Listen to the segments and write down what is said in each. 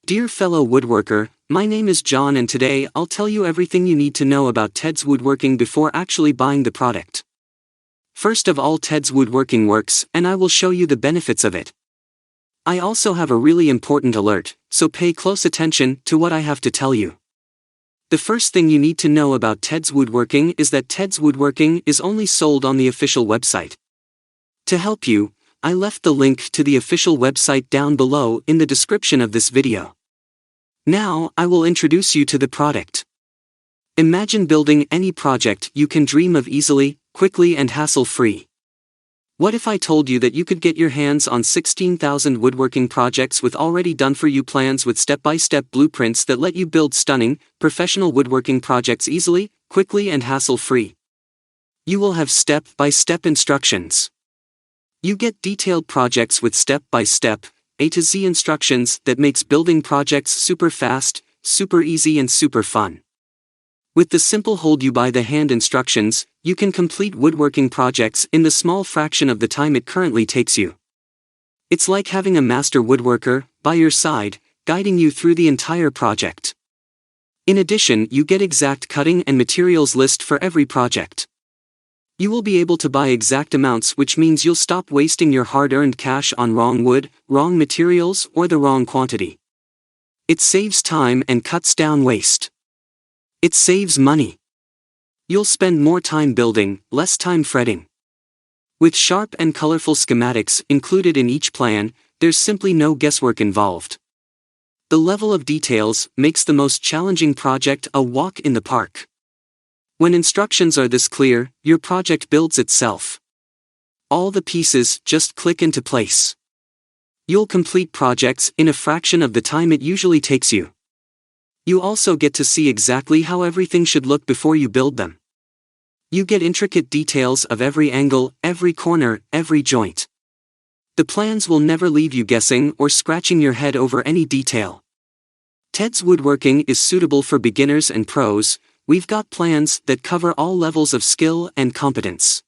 Dear fellow woodworker, my name is John and today I'll tell you everything you need to know about Tedswoodworking before actually buying the product. First of all, Tedswoodworking works and I will show you the benefits of it. I also have a really important alert, so pay close attention to what I have to tell you. The first thing you need to know about Tedswoodworking is that Tedswoodworking is only sold on the official website. To help you, I left the link to the official website down below in the description of this video. Now, I will introduce you to the product. Imagine building any project you can dream of easily, quickly and hassle-free. What if I told you that you could get your hands on 16,000 woodworking projects with already done-for-you plans with step-by-step blueprints that let you build stunning, professional woodworking projects easily, quickly and hassle-free? You will have step-by-step instructions. You get detailed projects with step-by-step, A to Z instructions that makes building projects super fast, super easy and super fun. With the simple hold-you-by-the-hand instructions, you can complete woodworking projects in the small fraction of the time it currently takes you. It's like having a master woodworker by your side, guiding you through the entire project. In addition, you get exact cutting and materials list for every project. You will be able to buy exact amounts, which means you'll stop wasting your hard-earned cash on wrong wood, wrong materials, or the wrong quantity. It saves time and cuts down waste. It saves money. You'll spend more time building, less time fretting. With sharp and colorful schematics included in each plan, there's simply no guesswork involved. The level of details makes the most challenging project a walk in the park. When instructions are this clear, your project builds itself. All the pieces just click into place. You'll complete projects in a fraction of the time it usually takes you. You also get to see exactly how everything should look before you build them. You get intricate details of every angle, every corner, every joint. The plans will never leave you guessing or scratching your head over any detail. Tedswoodworking is suitable for beginners and pros. We've got plans that cover all levels of skill and competence.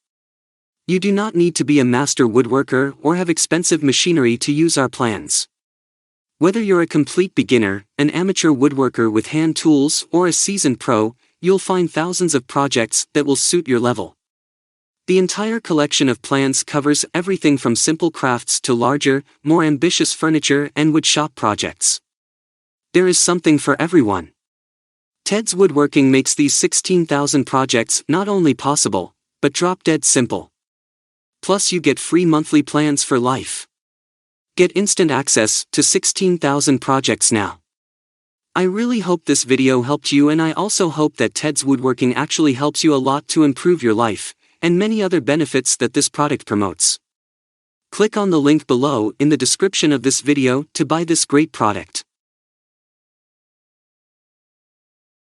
You do not need to be a master woodworker or have expensive machinery to use our plans. Whether you're a complete beginner, an amateur woodworker with hand tools, or a seasoned pro, you'll find thousands of projects that will suit your level. The entire collection of plans covers everything from simple crafts to larger, more ambitious furniture and woodshop projects. There is something for everyone. Tedswoodworking makes these 16,000 projects not only possible, but drop-dead simple. Plus you get free monthly plans for life. Get instant access to 16,000 projects now. I really hope this video helped you, and I also hope that Tedswoodworking actually helps you a lot to improve your life, and many other benefits that this product promotes. Click on the link below in the description of this video to buy this great product.